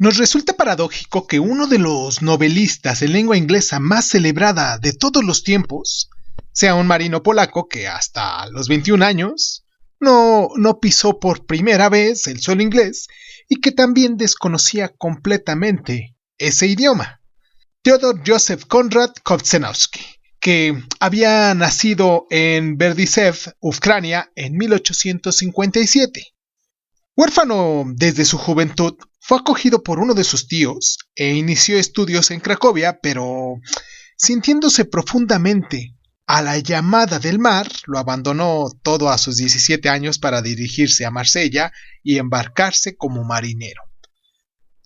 Nos resulta paradójico que uno de los novelistas en lengua inglesa más celebrada de todos los tiempos sea un marino polaco que hasta los 21 años no pisó por primera vez el suelo inglés y que también desconocía completamente ese idioma. Theodor Joseph Konrad Kownacki, que había nacido en Berdichev, Ucrania, en 1857. Huérfano desde su juventud, fue acogido por uno de sus tíos e inició estudios en Cracovia, pero sintiéndose profundamente a la llamada del mar, lo abandonó todo a sus 17 años para dirigirse a Marsella y embarcarse como marinero.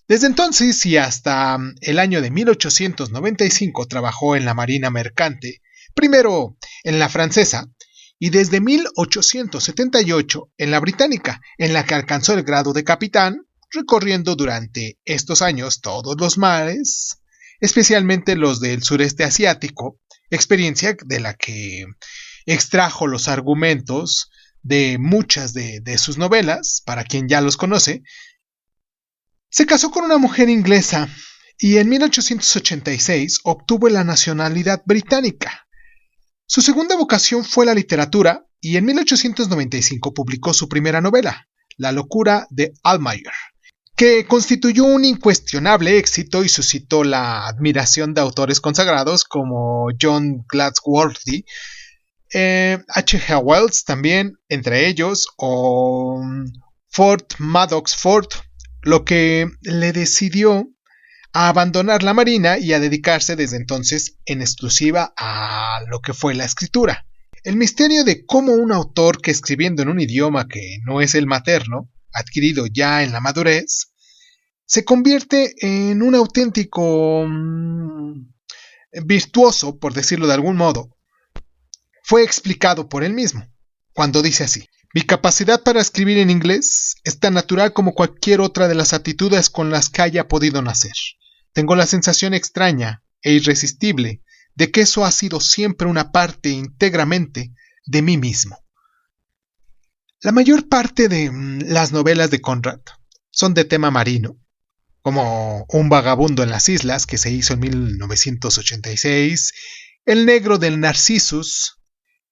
Desde entonces y hasta el año de 1895 trabajó en la marina mercante, primero en la francesa, y desde 1878 en la británica, en la que alcanzó el grado de capitán, recorriendo durante estos años todos los mares, especialmente los del sureste asiático, experiencia de la que extrajo los argumentos de muchas de sus novelas, para quien ya los conoce. Se casó con una mujer inglesa y en 1886 obtuvo la nacionalidad británica. Su segunda vocación fue la literatura y en 1895 publicó su primera novela, La locura de Almayer, que constituyó un incuestionable éxito y suscitó la admiración de autores consagrados como John Galsworthy, H.G. Wells también, entre ellos, o Ford Madox Ford, lo que le decidió a abandonar la marina y a dedicarse desde entonces en exclusiva a lo que fue la escritura. El misterio de cómo un autor que escribiendo en un idioma que no es el materno, adquirido ya en la madurez, se convierte en un auténtico virtuoso, por decirlo de algún modo, fue explicado por él mismo, cuando dice así: mi capacidad para escribir en inglés es tan natural como cualquier otra de las aptitudes con las que haya podido nacer. Tengo la sensación extraña e irresistible de que eso ha sido siempre una parte íntegramente de mí mismo. La mayor parte de las novelas de Konrad son de tema marino, como Un vagabundo en las islas, que se hizo en 1986, El negro del Narcissus,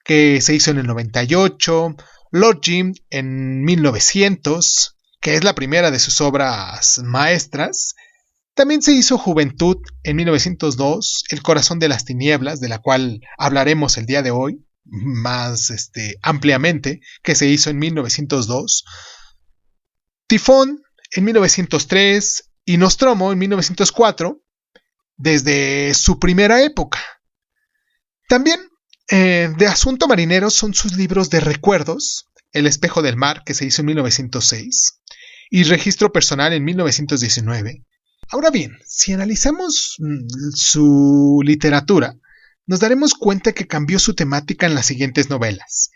que se hizo en el 98, Lord Jim en 1900, que es la primera de sus obras maestras. También se hizo Juventud en 1902, El corazón de las tinieblas, de la cual hablaremos el día de hoy más ampliamente, que se hizo en 1902, Tifón en 1903 y Nostromo en 1904, desde su primera época. También de asunto marinero son sus libros de recuerdos, El espejo del mar, que se hizo en 1906, y Registro personal en 1919. Ahora bien, si analizamos su literatura, nos daremos cuenta que cambió su temática en las siguientes novelas: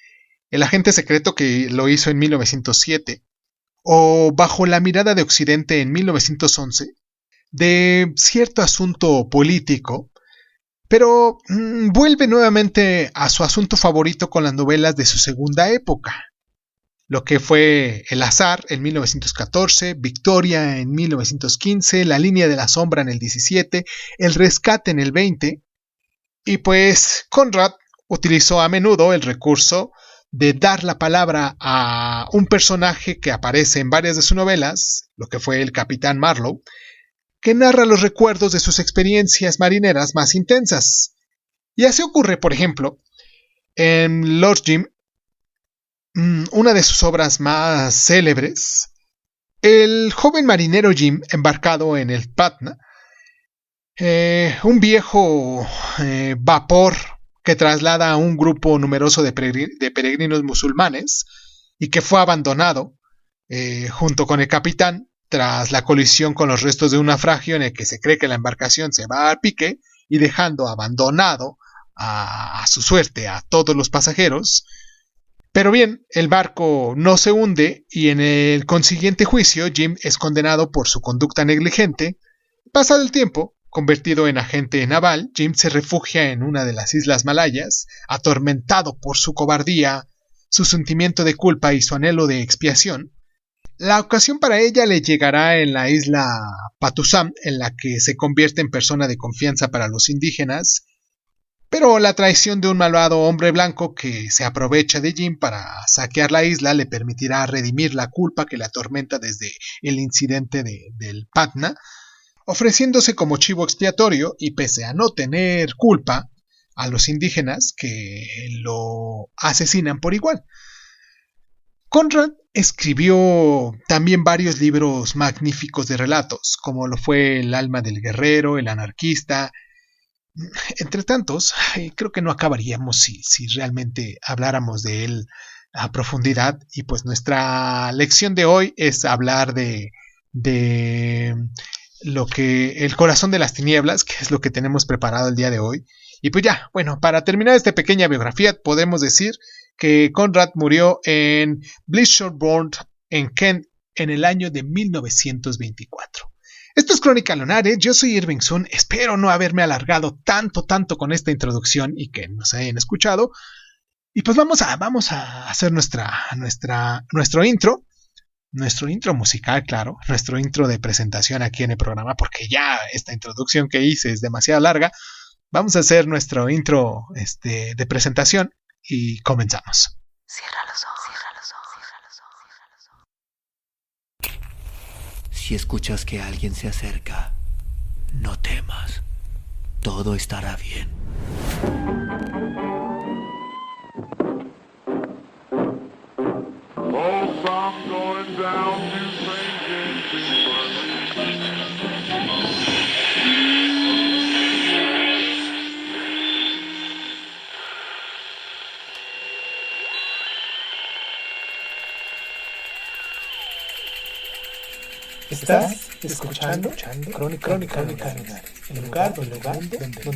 El agente secreto, que lo hizo en 1907, o Bajo la mirada de Occidente en 1911, de cierto asunto político, pero vuelve nuevamente a su asunto favorito con las novelas de su segunda época, lo que fue El azar en 1914, Victoria en 1915, La línea de la sombra en el 17, El rescate en el 20, y pues Konrad utilizó a menudo el recurso de dar la palabra a un personaje que aparece en varias de sus novelas, lo que fue el Capitán Marlowe, que narra los recuerdos de sus experiencias marineras más intensas. Y así ocurre, por ejemplo, en Lord Jim, una de sus obras más célebres. El joven marinero Jim, embarcado en el Patna, un viejo vapor que traslada a un grupo numeroso de peregrinos musulmanes y que fue abandonado junto con el capitán tras la colisión con los restos de un naufragio en el que se cree que la embarcación se va a pique y dejando abandonado a su suerte a todos los pasajeros. Pero bien, el barco no se hunde y en el consiguiente juicio Jim es condenado por su conducta negligente. Pasado el tiempo, convertido en agente naval, Jim se refugia en una de las islas Malayas, atormentado por su cobardía, su sentimiento de culpa y su anhelo de expiación. La ocasión para ella le llegará en la isla Patusam, en la que se convierte en persona de confianza para los indígenas, pero la traición de un malvado hombre blanco que se aprovecha de Jim para saquear la isla le permitirá redimir la culpa que le atormenta desde el incidente del Patna, ofreciéndose como chivo expiatorio y pese a no tener culpa a los indígenas que lo asesinan por igual. Conrad escribió también varios libros magníficos de relatos, como lo fue El alma del guerrero, El anarquista. Entre tantos, creo que no acabaríamos si realmente habláramos de él a profundidad, y pues nuestra lección de hoy es hablar de lo que El corazón de las tinieblas, que es lo que tenemos preparado el día de hoy. Y pues ya, bueno, para terminar esta pequeña biografía podemos decir que Conrad murió en Bishopbourne, en Kent, en el año de 1924. Esto es Crónica Lunares, yo soy Irving Sun, espero no haberme alargado tanto con esta introducción y que nos hayan escuchado. Y pues vamos a hacer nuestro intro musical, claro, nuestro intro de presentación aquí en el programa, porque ya esta introducción que hice es demasiado larga. Vamos a hacer nuestro intro de presentación y comenzamos. Cierra los ojos, cierra los ojos, cierra los ojos. Si escuchas que alguien se acerca, no temas. Todo estará bien. Estás escuchando Crónica Lunares, el lugar donde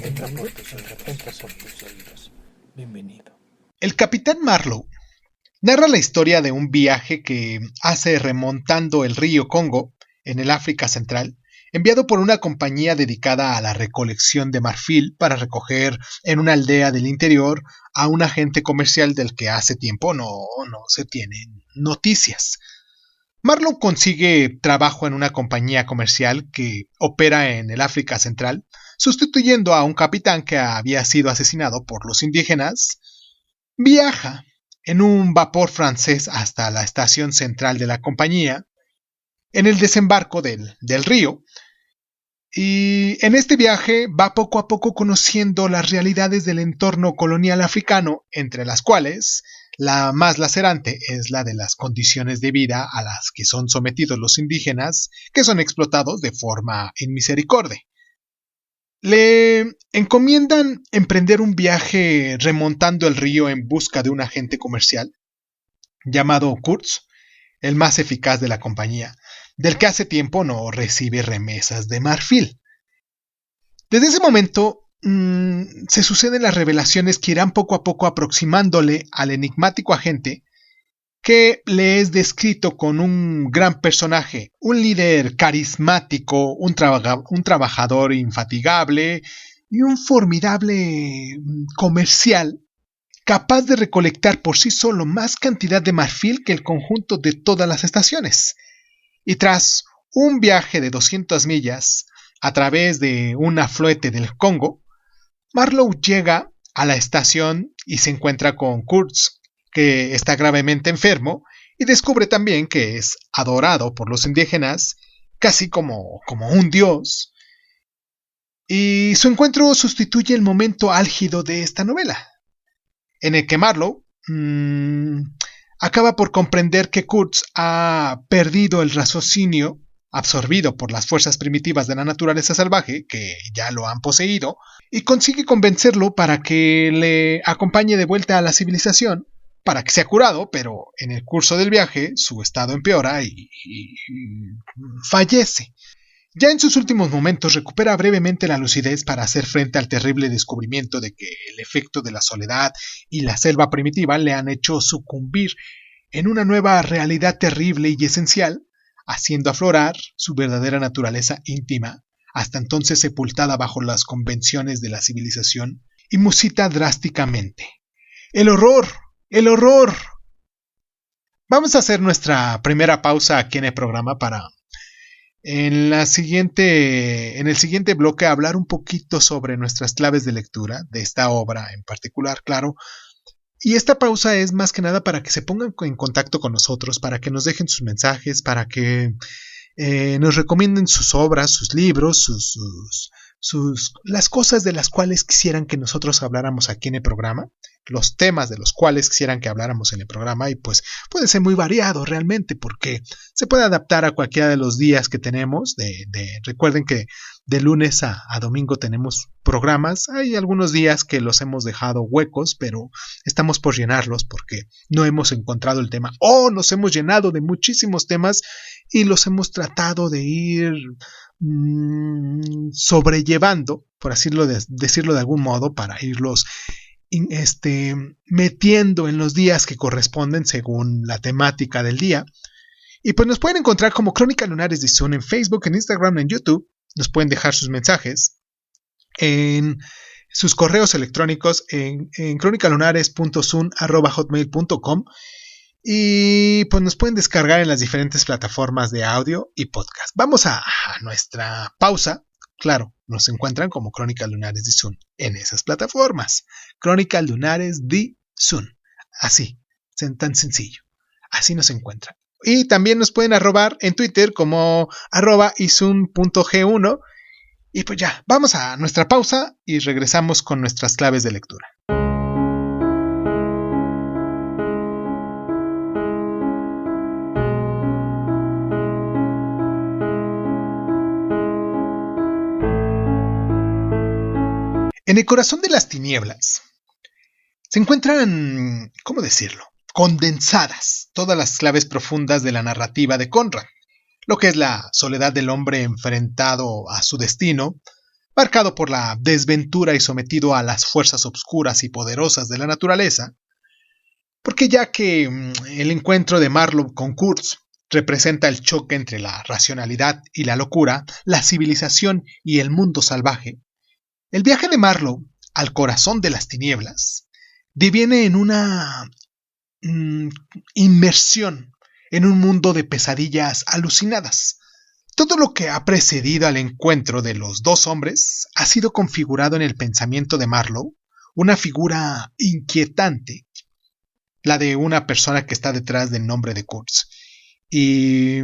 entra por tus oídos. Bienvenido. El capitán Marlowe narra la historia de un viaje que hace remontando el río Congo, en el África Central, enviado por una compañía dedicada a la recolección de marfil para recoger en una aldea del interior a un agente comercial del que hace tiempo no se tienen noticias. Marlowe consigue trabajo en una compañía comercial que opera en el África Central, sustituyendo a un capitán que había sido asesinado por los indígenas. Viaja en un vapor francés hasta la estación central de la compañía, en el desembarco del río, y en este viaje va poco a poco conociendo las realidades del entorno colonial africano, entre las cuales la más lacerante es la de las condiciones de vida a las que son sometidos los indígenas, que son explotados de forma inmisericordia. Le encomiendan emprender un viaje remontando el río en busca de un agente comercial llamado Kurtz, el más eficaz de la compañía, del que hace tiempo no recibe remesas de marfil. Desde ese momento se suceden las revelaciones que irán poco a poco aproximándole al enigmático agente, que le es descrito con un gran personaje, un líder carismático, un trabajador infatigable y un formidable comercial, capaz de recolectar por sí solo más cantidad de marfil que el conjunto de todas las estaciones. Y tras un viaje de 200 millas a través de un afluente del Congo, Marlowe llega a la estación y se encuentra con Kurtz, que está gravemente enfermo, y descubre también que es adorado por los indígenas, casi como un dios. Y su encuentro sustituye el momento álgido de esta novela, en el que Marlowe acaba por comprender que Kurtz ha perdido el raciocinio, absorbido por las fuerzas primitivas de la naturaleza salvaje, que ya lo han poseído, y consigue convencerlo para que le acompañe de vuelta a la civilización, para que sea curado, pero en el curso del viaje su estado empeora y fallece. Ya en sus últimos momentos recupera brevemente la lucidez para hacer frente al terrible descubrimiento de que el efecto de la soledad y la selva primitiva le han hecho sucumbir en una nueva realidad terrible y esencial, haciendo aflorar su verdadera naturaleza íntima, hasta entonces sepultada bajo las convenciones de la civilización, y musita drásticamente. ¡El horror! ¡El horror! Vamos a hacer nuestra primera pausa aquí en el programa para en el siguiente bloque hablar un poquito sobre nuestras claves de lectura de esta obra en particular, claro. Y esta pausa es más que nada para que se pongan en contacto con nosotros, para que nos dejen sus mensajes, para que nos recomienden sus obras, sus libros, las cosas de las cuales quisieran que nosotros habláramos aquí en el programa, los temas de los cuales quisieran que habláramos en el programa, y pues puede ser muy variado realmente porque se puede adaptar a cualquiera de los días que tenemos. Recuerden que de lunes a domingo tenemos programas. Hay algunos días que los hemos dejado huecos, pero estamos por llenarlos porque no hemos encontrado el tema o nos hemos llenado de muchísimos temas y los hemos tratado de ir sobrellevando, por así decirlo de algún modo, para irlos metiendo en los días que corresponden según la temática del día. Y pues nos pueden encontrar como Crónica Lunares de Sun en Facebook, en Instagram, en YouTube. Nos pueden dejar sus mensajes en sus correos electrónicos en cronicalunares.sun@hotmail.com. Y pues nos pueden descargar en las diferentes plataformas de audio y podcast. Vamos a nuestra pausa. Claro, nos encuentran como Crónicas Lunares de Sun en esas plataformas. Crónicas Lunares de Sun. Así, tan sencillo. Así nos encuentran. Y también nos pueden arrobar en Twitter como @isun.g1. Y pues ya, vamos a nuestra pausa y regresamos con nuestras claves de lectura. En el corazón de las tinieblas se encuentran, ¿cómo decirlo?, condensadas todas las claves profundas de la narrativa de Conrad, lo que es la soledad del hombre enfrentado a su destino, marcado por la desventura y sometido a las fuerzas obscuras y poderosas de la naturaleza, porque ya que el encuentro de Marlowe con Kurtz representa el choque entre la racionalidad y la locura, la civilización y el mundo salvaje, el viaje de Marlowe al corazón de las tinieblas deviene en una inmersión en un mundo de pesadillas alucinadas. Todo lo que ha precedido al encuentro de los dos hombres ha sido configurado en el pensamiento de Marlowe, una figura inquietante, la de una persona que está detrás del nombre de Kurtz, y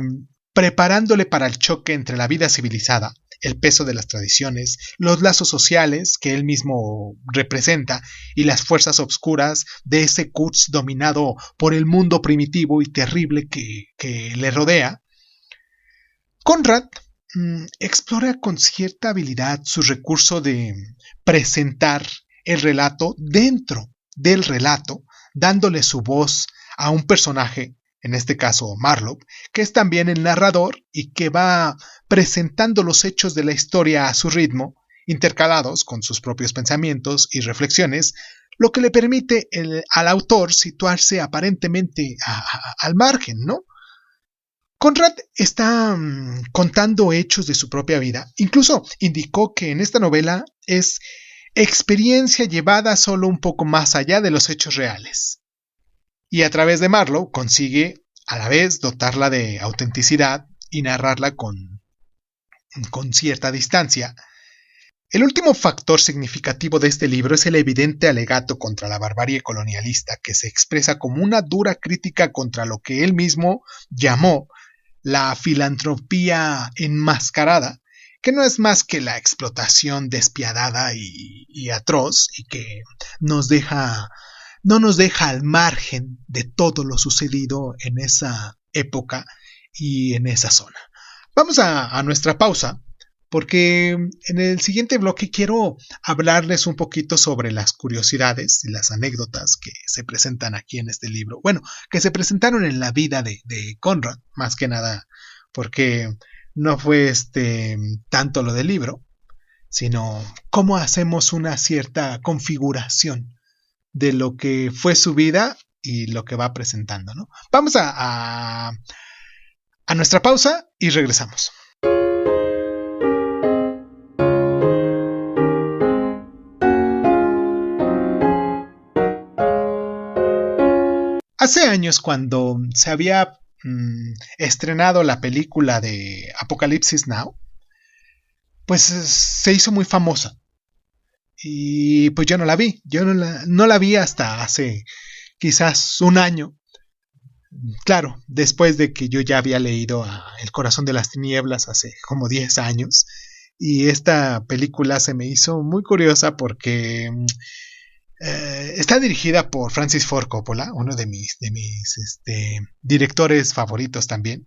preparándole para el choque entre la vida civilizada, el peso de las tradiciones, los lazos sociales que él mismo representa y las fuerzas obscuras de ese Kurtz dominado por el mundo primitivo y terrible que le rodea. Conrad explora con cierta habilidad su recurso de presentar el relato dentro del relato, dándole su voz a un personaje, en este caso Marlowe, que es también el narrador y que va presentando los hechos de la historia a su ritmo, intercalados con sus propios pensamientos y reflexiones, lo que le permite al autor situarse aparentemente al margen, ¿no? Conrad está contando hechos de su propia vida. Incluso indicó que en esta novela es experiencia llevada solo un poco más allá de los hechos reales. Y a través de Marlowe consigue a la vez dotarla de autenticidad y narrarla con cierta distancia. El último factor significativo de este libro es el evidente alegato contra la barbarie colonialista, que se expresa como una dura crítica contra lo que él mismo llamó la filantropía enmascarada, que no es más que la explotación despiadada y atroz, y que no nos deja al margen de todo lo sucedido en esa época y en esa zona. Vamos a nuestra pausa, porque en el siguiente bloque quiero hablarles un poquito sobre las curiosidades y las anécdotas que se presentan aquí en este libro. Bueno, que se presentaron en la vida de Conrad, más que nada, porque no fue tanto lo del libro, sino cómo hacemos una cierta configuración de lo que fue su vida y lo que va presentando, ¿no? Vamos a nuestra pausa y regresamos. Hace años, cuando se había estrenado la película de Apocalipsis Now, pues se hizo muy famosa. Y pues yo no la vi. Yo no la vi hasta hace quizás un año. Claro, después de que yo ya había leído a El corazón de las tinieblas hace como 10 años. Y esta película se me hizo muy curiosa porque está dirigida por Francis Ford Coppola, uno de mis directores favoritos también,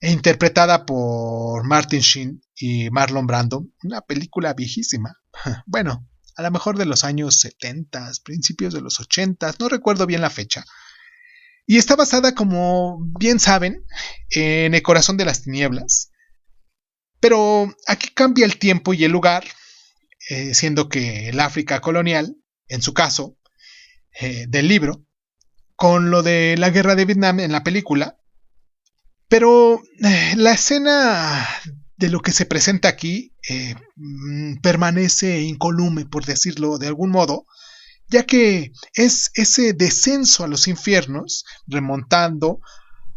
e interpretada por Martin Sheen y Marlon Brando, una película viejísima, bueno, a lo mejor de los años 70, principios de los 80, no recuerdo bien la fecha, y está basada, como bien saben, en El corazón de las tinieblas, pero aquí cambia el tiempo y el lugar, siendo que el África colonial, en su caso, del libro, con lo de la guerra de Vietnam en la película, pero la escena de lo que se presenta aquí permanece incólume, por decirlo de algún modo, ya que es ese descenso a los infiernos, remontando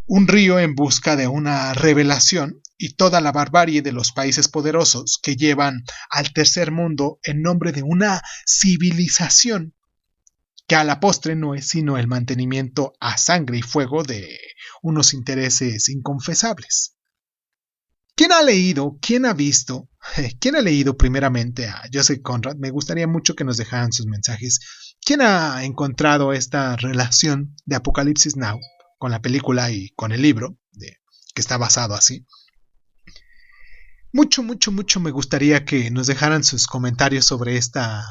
un río en busca de una revelación y toda la barbarie de los países poderosos que llevan al tercer mundo en nombre de una civilización que a la postre no es sino el mantenimiento a sangre y fuego de unos intereses inconfesables. ¿Quién ha leído, quién ha visto, quién ha leído primeramente a Joseph Conrad? Me gustaría mucho que nos dejaran sus mensajes. ¿Quién ha encontrado esta relación de Apocalipsis Now con la película y con el libro, que está basado así? Mucho me gustaría que nos dejaran sus comentarios sobre esta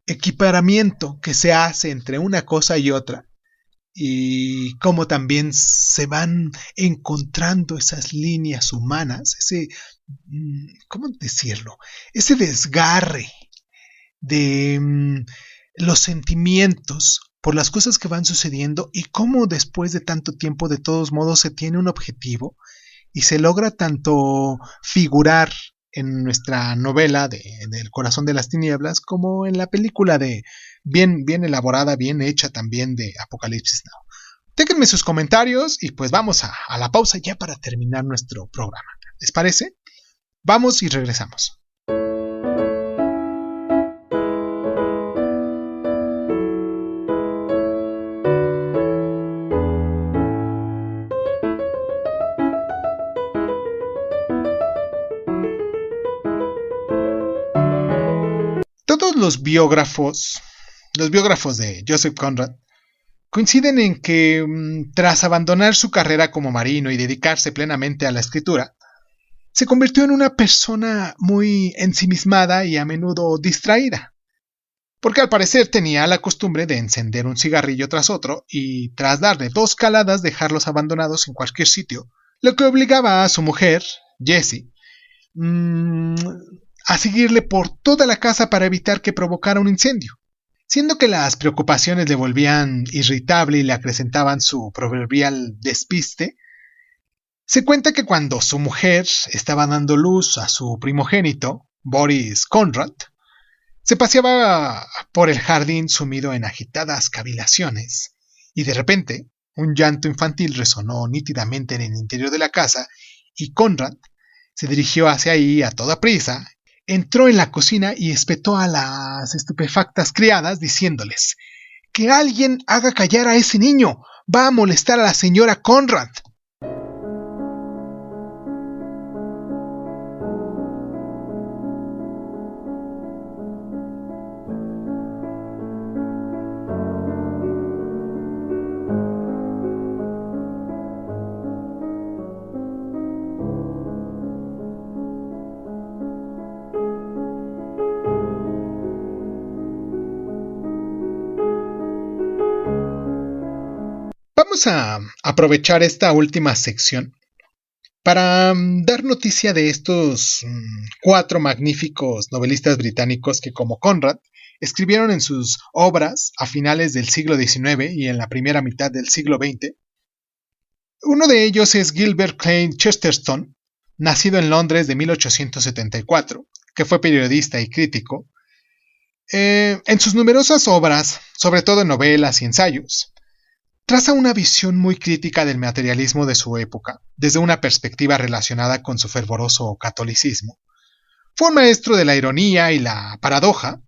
equiparamiento que se hace entre una cosa y otra, y cómo también se van encontrando esas líneas humanas, ese, ¿cómo decirlo? Ese desgarre de los sentimientos por las cosas que van sucediendo, y cómo después de tanto tiempo de todos modos se tiene un objetivo y se logra tanto figurar en nuestra novela del corazón de las tinieblas como en la película bien elaborada, bien hecha también de Apocalipsis Now. Déjenme sus comentarios y pues vamos a la pausa ya para terminar nuestro programa. ¿Les parece? Vamos y regresamos. Todos los biógrafos de Joseph Conrad coinciden en que tras abandonar su carrera como marino y dedicarse plenamente a la escritura, se convirtió en una persona muy ensimismada y a menudo distraída, porque al parecer tenía la costumbre de encender un cigarrillo tras otro y tras darle 2 caladas dejarlos abandonados en cualquier sitio, lo que obligaba a su mujer, Jessie, a seguirle por toda la casa para evitar que provocara un incendio. Siendo que las preocupaciones le volvían irritable y le acrecentaban su proverbial despiste, se cuenta que cuando su mujer estaba dando luz a su primogénito, Boris Conrad, se paseaba por el jardín sumido en agitadas cavilaciones, y de repente un llanto infantil resonó nítidamente en el interior de la casa, y Conrad se dirigió hacia ahí a toda prisa. Entró en la cocina y espetó a las estupefactas criadas diciéndoles: ¡que alguien haga callar a ese niño! ¡Va a molestar a la señora Conrad! Vamos a aprovechar esta última sección para dar noticia de estos 4 magníficos novelistas británicos que, como Conrad, escribieron en sus obras a finales del siglo XIX y en la primera mitad del siglo XX. Uno de ellos es Gilbert Klein Chesterton, nacido en Londres de 1874, que fue periodista y crítico. En sus numerosas obras, sobre todo en novelas y ensayos, traza una visión muy crítica del materialismo de su época, desde una perspectiva relacionada con su fervoroso catolicismo. Fue un maestro de la ironía y la paradoja.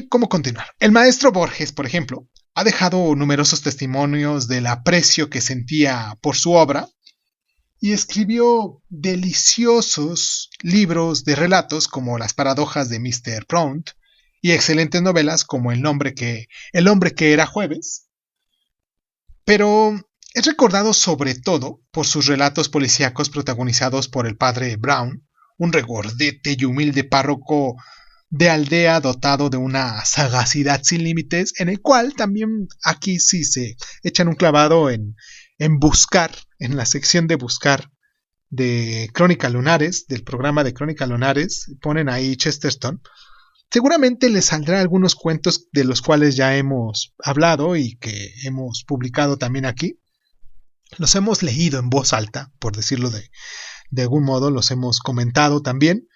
¿Cómo continuar? El maestro Borges, por ejemplo, ha dejado numerosos testimonios del aprecio que sentía por su obra y escribió deliciosos libros de relatos como Las paradojas de Mr. Pront y excelentes novelas como El hombre que era jueves. Pero es recordado sobre todo por sus relatos policíacos protagonizados por el padre Brown, un regordete y humilde párroco de aldea dotado de una sagacidad sin límites, en el cual también aquí sí se echan un clavado en buscar, en la sección de buscar de Crónica Lunares, del programa de Crónica Lunares, ponen ahí Chesterton. Seguramente les saldrá algunos cuentos de los cuales ya hemos hablado y que hemos publicado también aquí. Los hemos leído en voz alta, por decirlo de algún modo, los hemos comentado también.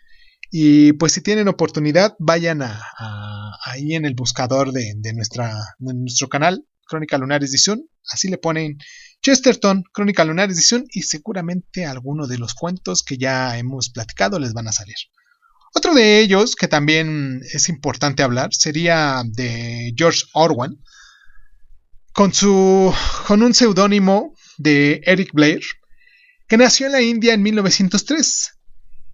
Y pues si tienen oportunidad, vayan ahí en el buscador de nuestro canal, Crónica Lunares Edición. Así le ponen Chesterton, Crónica Lunares Edición, y seguramente alguno de los cuentos que ya hemos platicado les van a salir. Otro de ellos, que también es importante hablar, sería de George Orwell, con un seudónimo de Eric Blair, que nació en la India en 1903.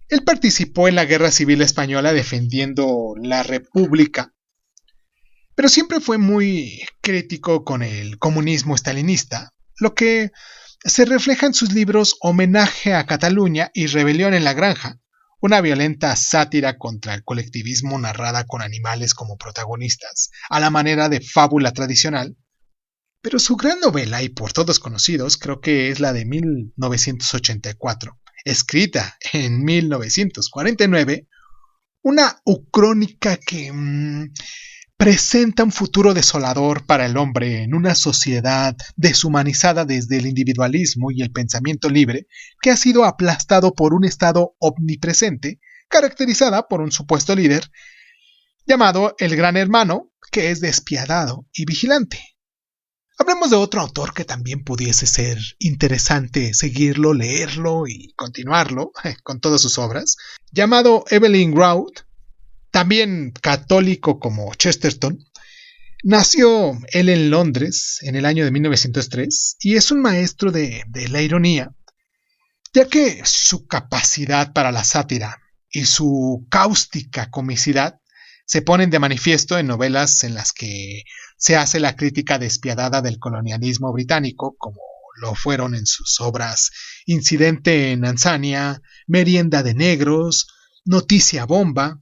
Él participó en la Guerra Civil Española defendiendo la República, pero siempre fue muy crítico con el comunismo estalinista, lo que se refleja en sus libros Homenaje a Cataluña y Rebelión en la Granja, una violenta sátira contra el colectivismo narrada con animales como protagonistas, a la manera de fábula tradicional. Pero su gran novela, y por todos conocidos, creo que es la de 1984, escrita en 1949, una ucrónica que presenta un futuro desolador para el hombre en una sociedad deshumanizada desde el individualismo y el pensamiento libre, que ha sido aplastado por un Estado omnipresente, caracterizada por un supuesto líder llamado el Gran Hermano, que es despiadado y vigilante. Hablemos de otro autor que también pudiese ser interesante seguirlo, leerlo y continuarlo con todas sus obras, llamado Evelyn Waugh, también católico como Chesterton. Nació él en Londres en el año de 1903 y es un maestro de la ironía, ya que su capacidad para la sátira y su cáustica comicidad se ponen de manifiesto en novelas en las que se hace la crítica despiadada del colonialismo británico, como lo fueron en sus obras Incidente en Tanzania, Merienda de Negros, Noticia Bomba.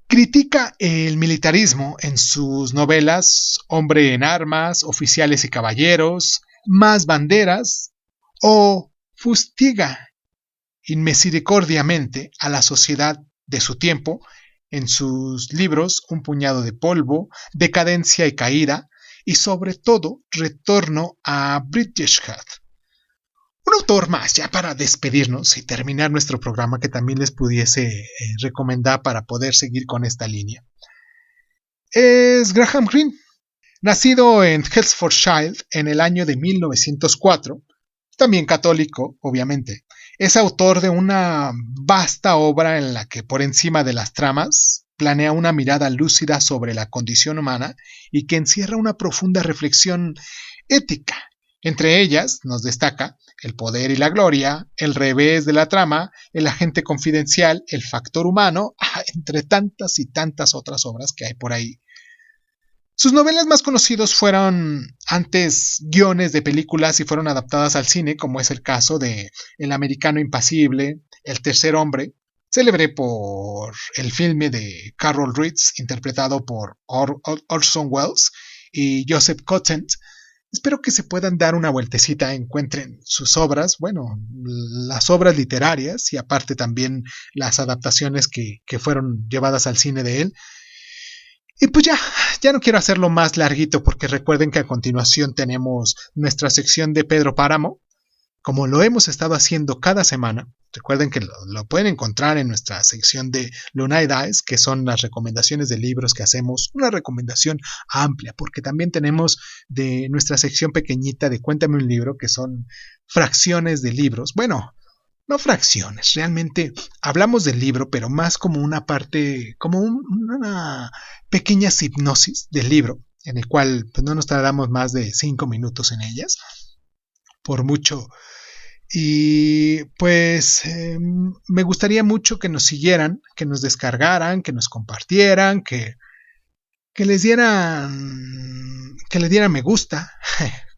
Critica el militarismo en sus novelas Hombre en Armas, Oficiales y Caballeros, Más Banderas, o fustiga inmisericordiamente a la sociedad de su tiempo en sus libros Un puñado de polvo, Decadencia y caída, y sobre todo Retorno a Bridgeshead. Un autor más, ya para despedirnos y terminar nuestro programa, que también les pudiese recomendar para poder seguir con esta línea, es Graham Greene. Nacido en Hertfordshire en el año de 1904, también católico, obviamente, es autor de una vasta obra en la que, por encima de las tramas, planea una mirada lúcida sobre la condición humana y que encierra una profunda reflexión ética. Entre ellas nos destaca El poder y la gloria, El revés de la trama, El agente confidencial, El factor humano, entre tantas y tantas otras obras que hay por ahí. Sus novelas más conocidos fueron antes guiones de películas y fueron adaptadas al cine, como es el caso de El americano impasible, El tercer hombre, célebre por el filme de Carol Reeds, interpretado por Orson Welles y Joseph Cotten. Espero que se puedan dar una vueltecita, encuentren sus obras, bueno, las obras literarias y aparte también las adaptaciones que fueron llevadas al cine de él. Y pues ya no quiero hacerlo más larguito, porque recuerden que a continuación tenemos nuestra sección de Pedro Páramo, como lo hemos estado haciendo cada semana. Recuerden que lo pueden encontrar en nuestra sección de Lunay Dice, que son las recomendaciones de libros que hacemos, una recomendación amplia, porque también tenemos de nuestra sección pequeñita de Cuéntame un libro, que son fracciones de libros. Bueno, no fracciones, realmente hablamos del libro, pero más como una parte, como una pequeña hipnosis del libro, en el cual pues, no nos tardamos más de 5 minutos en ellas, por mucho. Y pues me gustaría mucho que nos siguieran, que nos descargaran, que nos compartieran, que les dieran me gusta,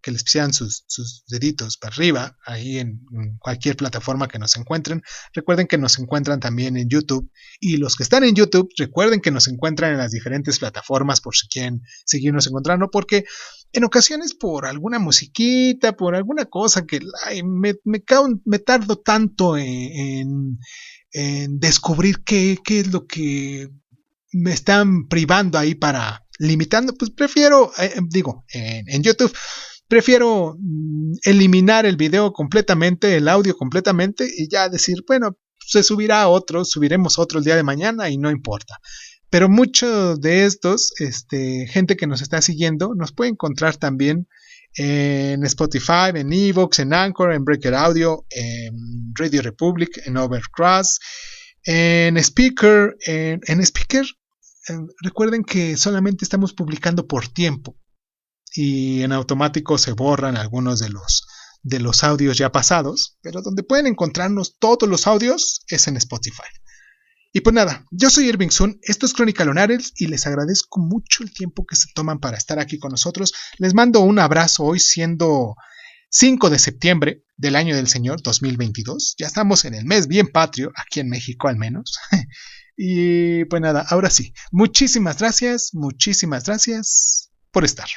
que les pusieran sus deditos para arriba, ahí en cualquier plataforma que nos encuentren. Recuerden que nos encuentran también en YouTube, y los que están en YouTube, recuerden que nos encuentran en las diferentes plataformas por si quieren seguirnos encontrando, porque en ocasiones por alguna musiquita, por alguna cosa que me tardo tanto en descubrir qué es lo que me están privando ahí para limitando, pues prefiero, en YouTube, prefiero eliminar el video completamente, el audio completamente, y ya decir, bueno, se subirá otro, subiremos otro el día de mañana y no importa. Pero muchos de estos, gente que nos está siguiendo, nos puede encontrar también en Spotify, en Evox, en Anchor, en Breaker Audio, en Radio Republic, en Overcast, en Speaker, en Speaker. Recuerden que solamente estamos publicando por tiempo y en automático se borran algunos de los audios ya pasados, pero donde pueden encontrarnos todos los audios es en Spotify. Y pues nada, yo soy Irving Sun, esto es Crónica Lunares y les agradezco mucho el tiempo que se toman para estar aquí con nosotros. Les mando un abrazo hoy siendo 5 de septiembre del año del Señor 2022. Ya estamos en el mes bien patrio, aquí en México al menos. Y pues nada, ahora sí, muchísimas gracias por estar.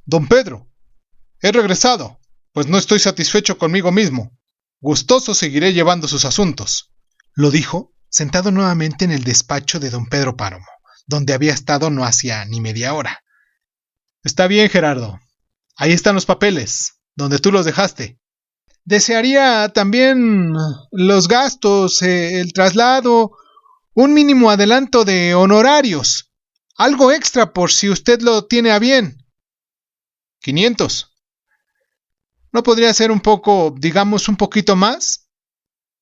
Don Pedro, he regresado, pues no estoy satisfecho conmigo mismo. Gustoso seguiré llevando sus asuntos, lo dijo, sentado nuevamente en el despacho de don Pedro Páramo, donde había estado no hacía ni media hora. Está bien, Gerardo. Ahí están los papeles, donde tú los dejaste. Desearía también los gastos, el traslado, un mínimo adelanto de honorarios, algo extra por si usted lo tiene a bien. 500. ¿No podría ser un poco, digamos, un poquito más?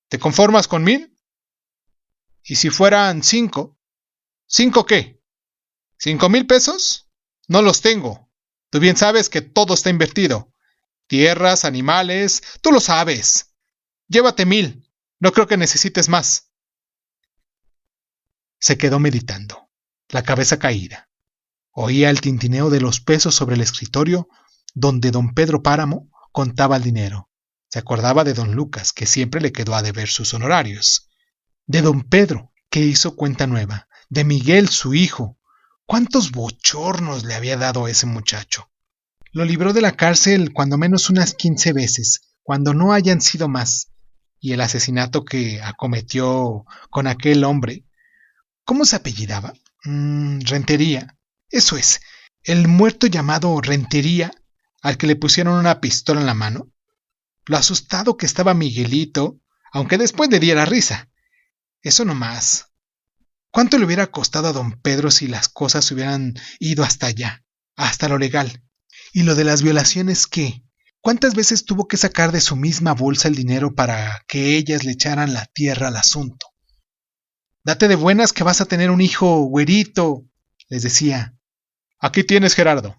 ¿Te conformas con 1000? ¿Y si fueran 5? ¿5 qué? ¿5,000 pesos? No los tengo. Tú bien sabes que todo está invertido. Tierras, animales, tú lo sabes. Llévate 1000. No creo que necesites más. Se quedó meditando, la cabeza caída. Oía el tintineo de los pesos sobre el escritorio donde don Pedro Páramo contaba el dinero. Se acordaba de don Lucas, que siempre le quedó a deber sus honorarios. De don Pedro, que hizo cuenta nueva. De Miguel, su hijo. ¿Cuántos bochornos le había dado a ese muchacho? Lo libró de la cárcel cuando menos unas 15 veces, cuando no hayan sido más. Y el asesinato que acometió con aquel hombre. ¿Cómo se apellidaba? Rentería. Eso es, el muerto llamado Rentería, al que le pusieron una pistola en la mano. Lo asustado que estaba Miguelito, aunque después le diera risa. Eso no más. ¿Cuánto le hubiera costado a don Pedro si las cosas hubieran ido hasta allá, hasta lo legal? ¿Y lo de las violaciones qué? ¿Cuántas veces tuvo que sacar de su misma bolsa el dinero para que ellas le echaran la tierra al asunto? Date de buenas que vas a tener un hijo güerito, les decía. Aquí tienes, Gerardo.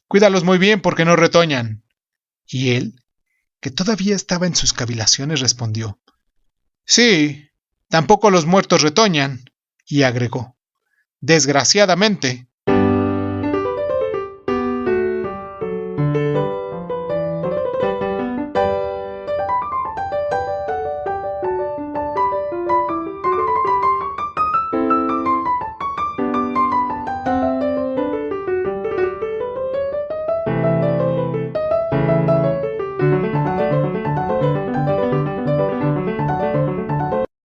Cuídalos muy bien porque no retoñan. Y él, que todavía estaba en sus cavilaciones, respondió. Sí, tampoco los muertos retoñan. Y agregó. Desgraciadamente.